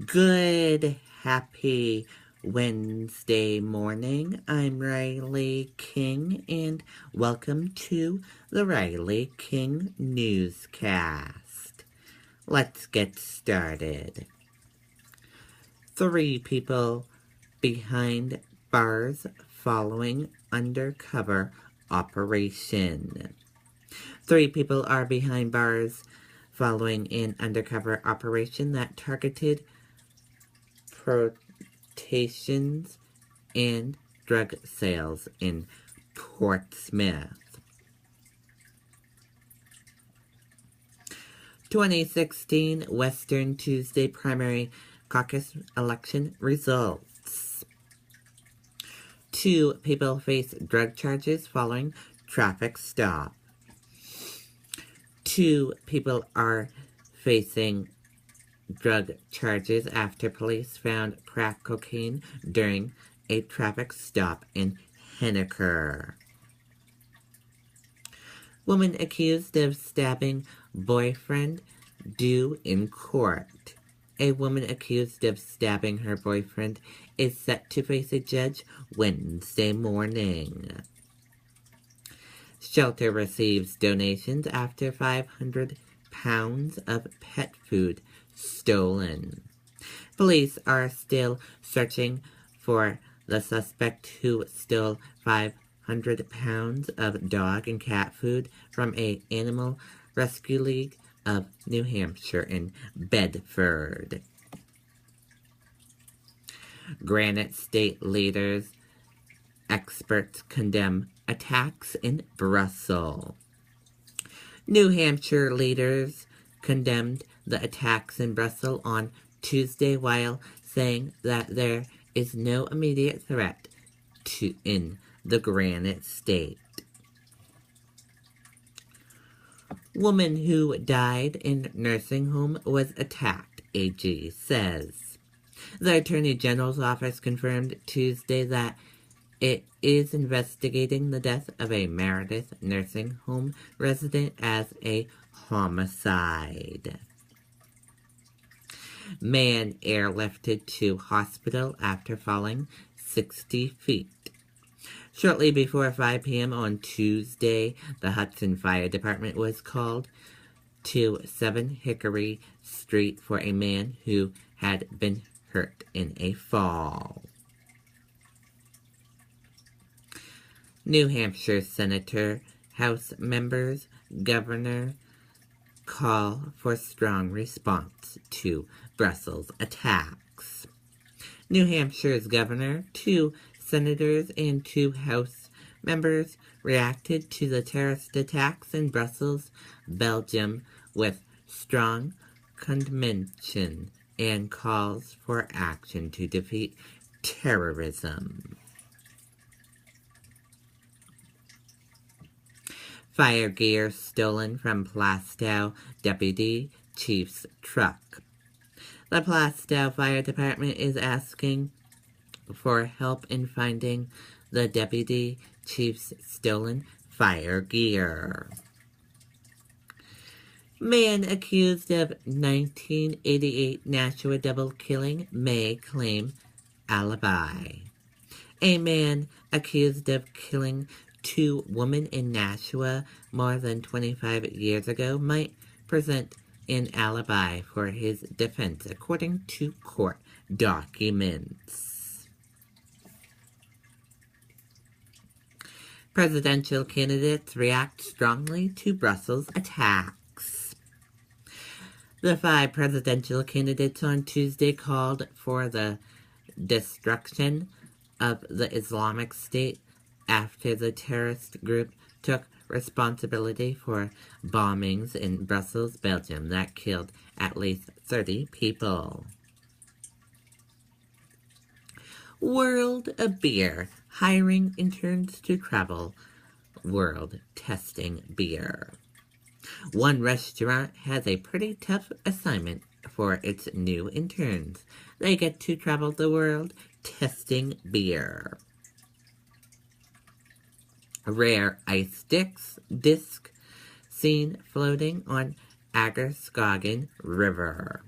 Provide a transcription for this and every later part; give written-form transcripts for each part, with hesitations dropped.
Good, happy Wednesday morning. I'm Riley King, and welcome to the Riley King Newscast. Let's get started. 3 people behind bars following undercover operation. 3 people are behind bars following an undercover operation that targeted protestations and drug sales in Portsmouth. 2016 Western Tuesday primary caucus election results. 2 people face drug charges following traffic stop. 2 people are facing drug charges after police found crack cocaine during a traffic stop in Henniker. Woman accused of stabbing boyfriend due in court. A woman accused of stabbing her boyfriend is set to face a judge Wednesday morning. Shelter receives donations after 500 pounds of pet food stolen. Police are still searching for the suspect who stole 500 pounds of dog and cat food from an animal rescue league of New Hampshire in Bedford. Granite State leaders, experts condemn attacks in Brussels. New Hampshire leaders condemned the attacks in Brussels on Tuesday while saying that there is no immediate threat in the Granite State. Woman who died in nursing home was attacked, AG says. The Attorney General's office confirmed Tuesday that it is investigating the death of a Meredith nursing home resident as a homicide. Man airlifted to hospital after falling 60 feet. Shortly before 5 p.m. on Tuesday, the Hudson Fire Department was called to 7 Hickory Street for a man who had been hurt in a fall. New Hampshire Senator, House members, Governor call for strong response to Brussels attacks. New Hampshire's governor, 2 senators, and 2 House members reacted to the terrorist attacks in Brussels, Belgium, with strong condemnation and calls for action to defeat terrorism. Fire gear stolen from Plastow Deputy Chief's truck. The Plastow Fire Department is asking for help in finding the Deputy Chief's stolen fire gear. Man accused of 1988 Nashua double killing may claim alibi. A man accused of killing 2 women in Nashua more than 25 years ago might present an alibi for his defense, according to court documents. Presidential candidates react strongly to Brussels attacks. The 5 presidential candidates on Tuesday called for the destruction of the Islamic State after the terrorist group took responsibility for bombings in Brussels, Belgium, that killed at least 30 people. World of Beer, hiring interns to travel world testing beer. One restaurant has a pretty tough assignment for its new interns. They get to travel the world testing beer. A rare ice disc seen floating on Agerskogen River.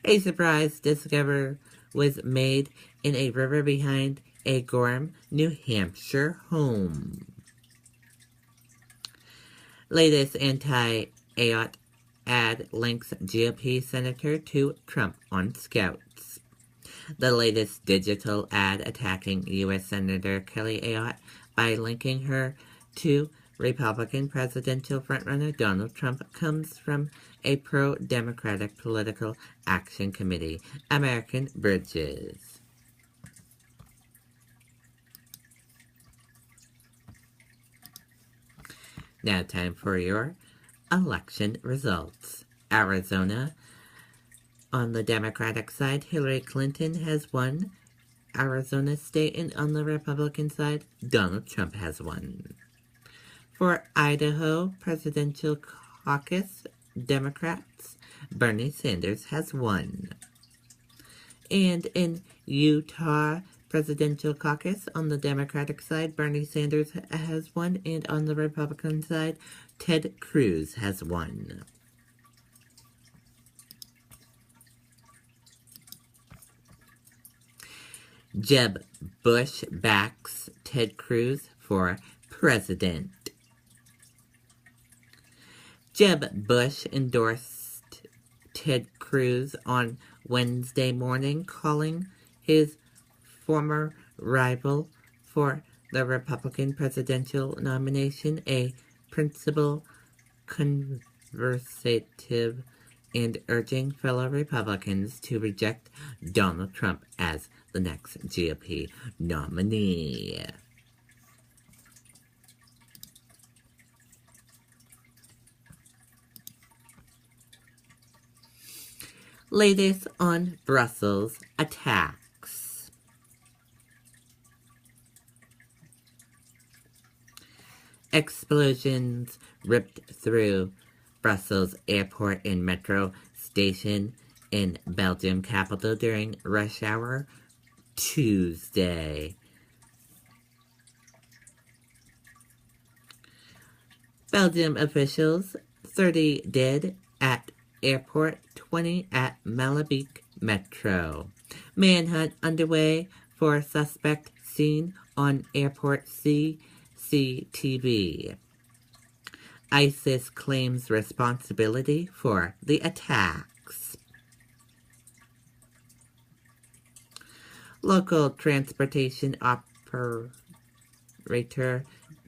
A surprise discovery was made in a river behind a Gorham, New Hampshire home. Latest anti-AOT ad links GOP senator to Trump on Scouts. The latest digital ad attacking U.S. Senator Kelly Ayotte by linking her to Republican presidential frontrunner Donald Trump comes from a pro-Democratic political action committee, American Bridges. Now time for your election results. Arizona. On the Democratic side, Hillary Clinton has won Arizona State, and on the Republican side, Donald Trump has won. For Idaho Presidential Caucus, Democrats, Bernie Sanders has won. And in Utah Presidential Caucus, on the Democratic side, Bernie Sanders has won, and on the Republican side, Ted Cruz has won. Jeb Bush backs Ted Cruz for president. Jeb Bush endorsed Ted Cruz on Wednesday morning, calling his former rival for the Republican presidential nomination a principled conservative and urging fellow Republicans to reject Donald Trump as the next GOP nominee. Latest on Brussels attacks. Explosions ripped through Brussels airport and metro station in Belgium capital during rush hour Tuesday. Belgium officials, 30 dead at airport, 20 at Malabik Metro. Manhunt underway for suspect seen on airport CCTV. ISIS claims responsibility for the attacks. Local transportation operator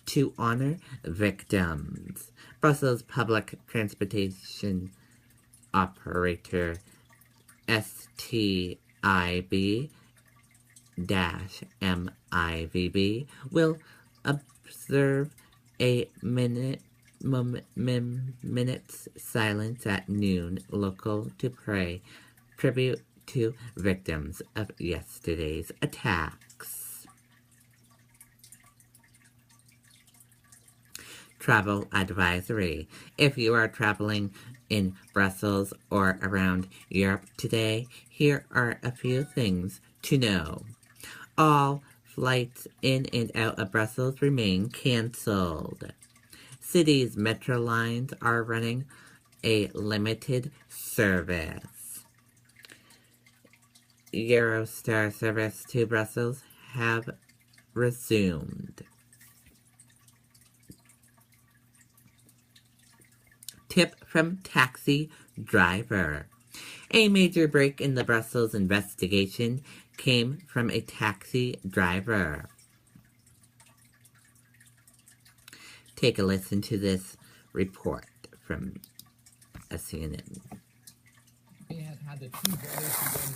to honor victims. Brussels public transportation operator STIB-MIVB will observe a minute's silence at noon local to pay tribute to victims of yesterday's attacks. Travel advisory. If you are traveling in Brussels or around Europe today, here are a few things to know. All flights in and out of Brussels remain canceled. City's metro lines are running a limited service. Eurostar service to Brussels have resumed. Tip from taxi driver. A major break in the Brussels investigation came from a taxi driver. Take a listen to this report from CNN. They had the two brothers who then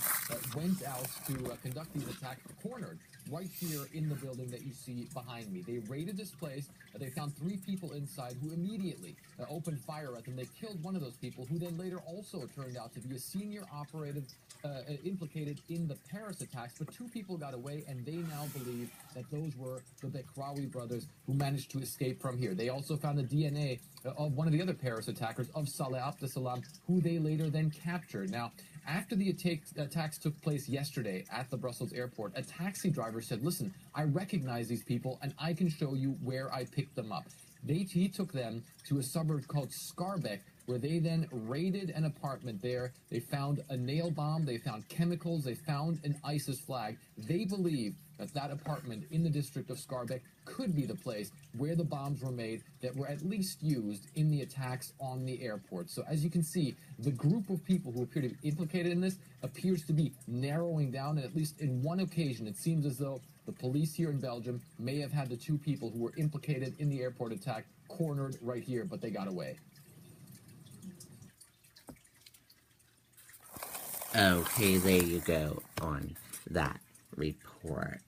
went out to conduct these attacks cornered right here in the building that you see behind me. They raided this place. They found 3 people inside who immediately opened fire at them. They killed one of those people, who then later also turned out to be a senior operative implicated in the Paris attacks. But 2 people got away, and they now believe that those were the Bekraoui brothers who managed to escape from here. They also found the DNA of one of the other Paris attackers, of Saleh Abdeslam, who they later then captured. Now, after the attacks took place yesterday at the Brussels airport, a taxi driver said, "Listen, I recognize these people, and I can show you where I picked them up." He took them to a suburb called Schaerbeek, where they then raided an apartment there. They found a nail bomb, they found chemicals, they found an ISIS flag. They believe that that apartment in the district of Scarbeck could be the place where the bombs were made that were at least used in the attacks on the airport. So as you can see, the group of people who appear to be implicated in this appears to be narrowing down, and at least in one occasion, it seems as though the police here in Belgium may have had the two people who were implicated in the airport attack cornered right here, but they got away. Okay, there you go on that report.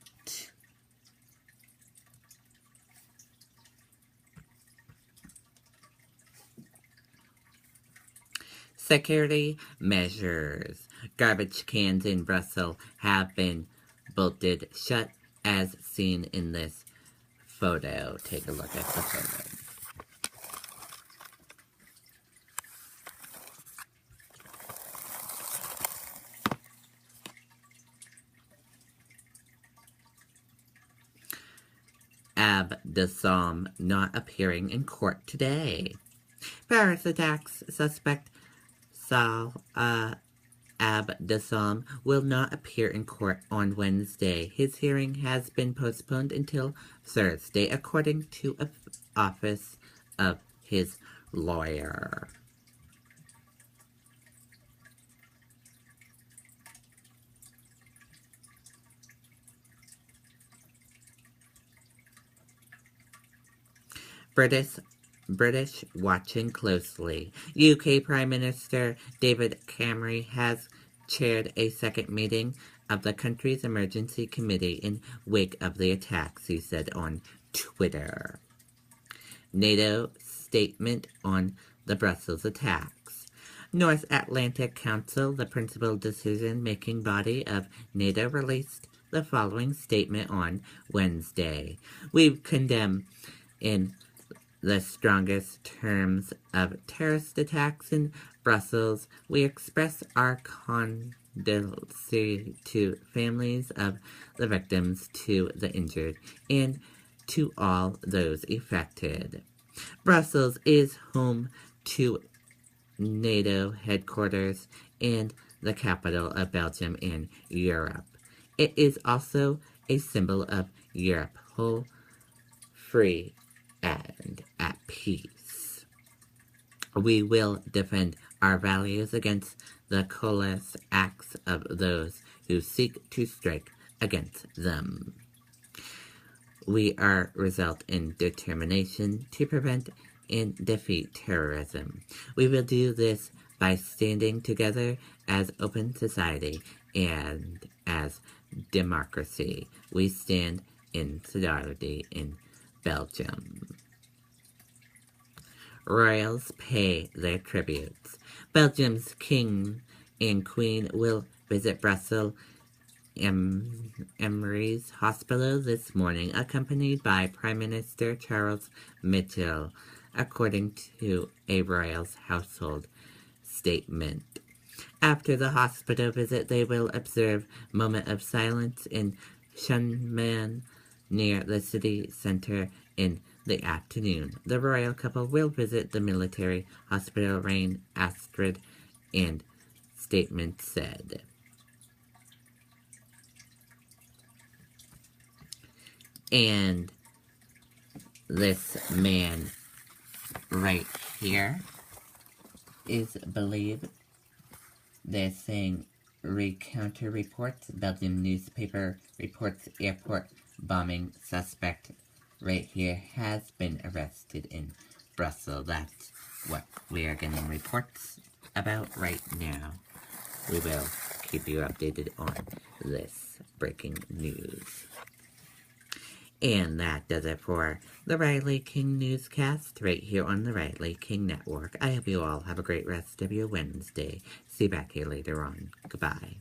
Security measures. Garbage cans in Brussels have been bolted shut as seen in this photo. Take a look at the photo. Abdeslam not appearing in court today. Paris attacks suspect Salah Abdeslam will not appear in court on Wednesday. His hearing has been postponed until Thursday, according to an office of his lawyer. British watching closely. UK Prime Minister David Cameron has chaired a second meeting of the country's emergency committee in wake of the attacks, he said on Twitter. NATO statement on the Brussels attacks. North Atlantic Council, the principal decision-making body of NATO, released the following statement on Wednesday. We condemn in the strongest terms of terrorist attacks in Brussels. We express our condolences to families of the victims, to the injured, and to all those affected. Brussels is home to NATO headquarters and the capital of Belgium and Europe. It is also a symbol of Europe, whole, free, and at peace. We will defend our values against the callous acts of those who seek to strike against them. We are result in determination to prevent and defeat terrorism. We will do this by standing together as open society and as democracy. We stand in solidarity in Belgium. Royals pay their tributes. Belgium's king and queen will visit Brussels Emery's Hospital this morning, accompanied by Prime Minister Charles Michel, according to a Royals household statement. After the hospital visit, they will observe a moment of silence in Shunman near the city center in the afternoon. The royal couple will visit the military hospital, Reign Astrid, and statement said. And this man right here is believed, they're saying, counter reports. Belgian newspaper reports airport bombing suspect right here has been arrested in Brussels. That's what we are getting reports about right now. We will keep you updated on this breaking news. And that does it for the Riley King Newscast right here on the Riley King Network. I hope you all have a great rest of your Wednesday. See you back here later on. Goodbye.